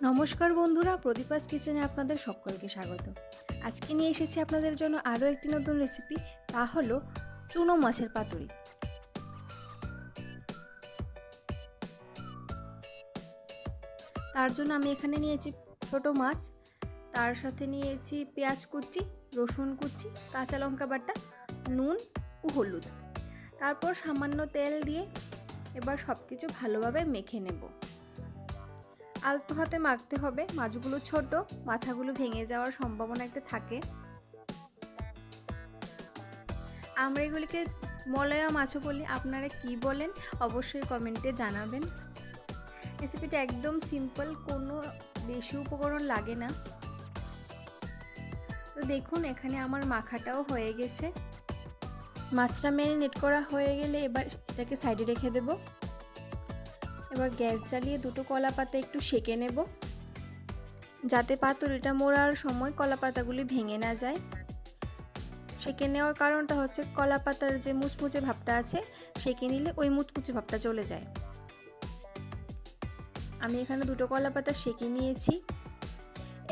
নমস্কার বন্ধুরা, প্রদীপাস কিচেনে আপনাদের সকলকে স্বাগত। আজকে নিয়ে এসেছি আপনাদের জন্য আরও একটি নতুন রেসিপি, তা হলো চুনো মাছের পাতুরি। তার জন্য আমি এখানে নিয়েছি ছোট মাছ, তার সাথে নিয়েছি পেঁয়াজ কুচি, রসুন কুচি, কাঁচা লঙ্কা বাটা, নুন ও হলুদ। তারপর সামান্য তেল দিয়ে এবার সব কিছু ভালোভাবে মেখে নেব। আলতো হাতে মাখতে হবে, মাছগুলো ছোট, মাথাগুলো ভেঙে যাওয়ার সম্ভাবনা একটা থাকে। আমরা এগুলিকে মলয়া মাছও বলি, আপনারা কি বলেন অবশ্যই কমেন্টে জানাবেন। রেসিপিটা একদম সিম্পল, কোনো বেশি উপকরণ লাগে না। তো দেখুন, এখানে আমার মাখাটাও হয়ে গেছে। মাছটা ম্যারিনেট করা হয়ে গেলে এবার এটাকে সাইডে রেখে দেব। এবার গ্যাস জ্বালিয়ে দুটো কলা পাতা একটু সেঁকে নেব, যাতে পাতুরিটা মোড়ার সময় কলা পাতাগুলি ভেঙে না যায়। সেঁকে নেওয়ার কারণটা হচ্ছে কলা পাতার যে মুচমুচে ভাবটা আছে, সেঁকে নিলে ওই মুচমুচে ভাবটা চলে যায়। আমি এখানে দুটো কলা পাতা সেঁকে নিয়েছি।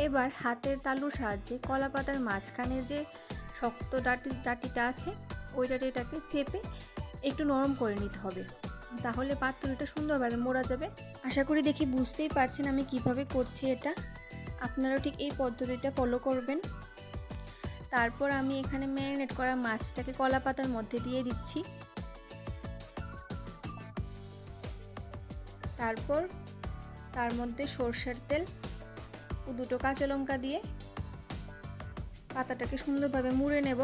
এবার হাতের তালুর সাহায্যে কলা পাতার মাঝখানের যে শক্ত ডাঁটিটা আছে, ওই ডাঁটিটাকে চেপে একটু নরম করে নিতে হবে, তাহলে পাতুরিটা সুন্দরভাবে মোড়া যাবে। আশা করি দেখি বুঝতেই পারছেন আমি কিভাবে করছি এটা। আপনারাও ঠিক এই পদ্ধতিটা ফলো করবেন। তারপর আমি এখানে ম্যারিনেট করা মাছটাকে কলা পাতার মধ্যে দিয়ে দিচ্ছি। তারপর তার মধ্যে সরষের তেল ও দুটো কাঁচা লঙ্কা দিয়ে পাতাটাকে সুন্দরভাবে মুড়ে নেব।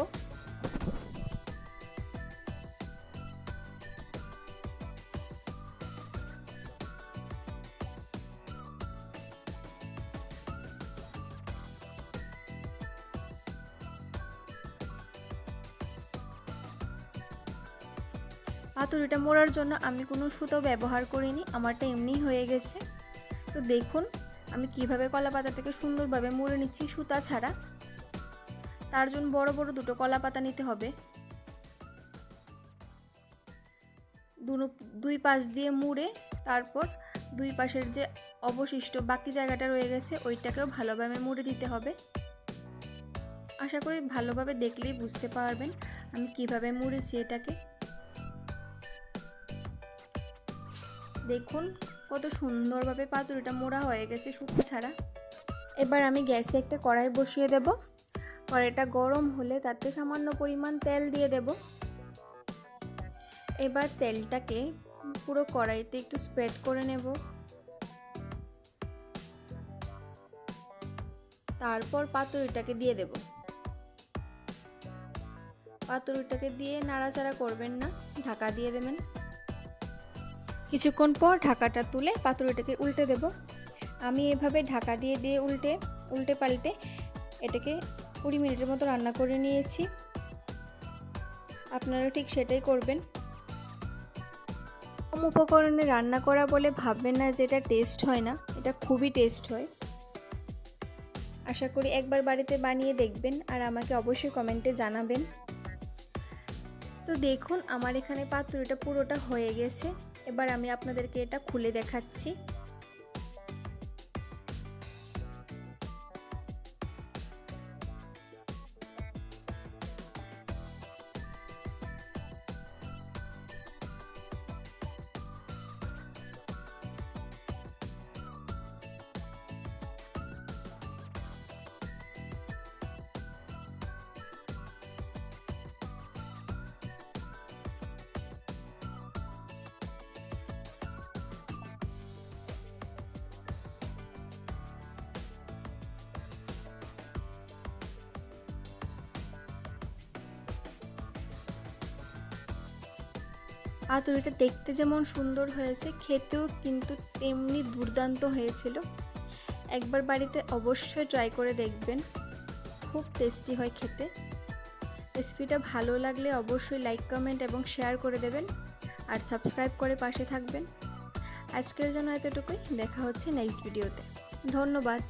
পাতুরিটা মোড়ার জন্য আমি কোনো সুতো ব্যবহার করিনি, আমারটা এমনিই হয়ে গেছে। তো দেখুন আমি কিভাবে কলা পাতাটাকে সুন্দরভাবে মুড়ে নিচ্ছি সুতা ছাড়া। তার জন্য বড় বড় দুটো কলা পাতা নিতে হবে। দুই পাশ দিয়ে মুড়ে তারপর দুই পাশের যে অবশিষ্ট বাকি জায়গাটা রয়ে গেছে ওইটাকেও ভালোভাবে মুড়ে দিতে হবে। আশা করি ভালোভাবে দেখলেই বুঝতে পারবেন আমি কিভাবে মুড়েছি এটাকে। দেখুন কত সুন্দরভাবে পাতুরিটা মোড়া হয়ে গেছে সুতো ছাড়া। এবার আমি গ্যাসে একটা কড়াই বসিয়ে দেব। কড়াইটা গরম হলে তাতে সামান্য পরিমাণ তেল দিয়ে দেব। এবার তেলটাকে পুরো কড়াইতে একটু স্প্রেড করে নেব। তারপর পাতুরিটাকে দিয়ে দেব। পাতুরিটাকে দিয়ে নাড়াচাড়া করবেন না, ঢাকা দিয়ে দেবেন। কিছুক্ষণ পর ঢাকাটা তুলে পাতুরিটাকে উল্টে দেব। আমি এভাবে ঢাকা দিয়ে দিয়ে উল্টে পাল্টে এটাকে 20 মিনিটের মতো রান্না করে নিয়েছি। আপনারা ঠিক সেটাই করবেন। কম উপকরণে রান্না করা বলে ভাববেন না যে এটা টেস্ট হয় না, এটা খুবই টেস্ট হয়। আশা করি একবার বাড়িতে বানিয়ে দেখবেন আর আমাকে অবশ্যই কমেন্টে জানাবেন। তো দেখুন আমার এখানে পাতুরিটা পুরোটা হয়ে গেছে। এবার আমি আপনাদেরকে এটা খুলে দেখাচ্ছি। পাতুরিটা দেখতে যেমন সুন্দর হয়েছে, খেতেও কিন্তু তেমনি দুর্দান্ত হয়েছিল। একবার বাড়িতে অবশ্যই ট্রাই করে দেখবেন, খুব টেস্টি হয় খেতে। রেসিপিটা ভালো লাগলে অবশ্যই লাইক, কমেন্ট এবং শেয়ার করে দেবেন আর সাবস্ক্রাইব করে পাশে থাকবেন। আজকের জন্য এতটুকুই, দেখা হচ্ছে নেক্সট ভিডিওতে। ধন্যবাদ।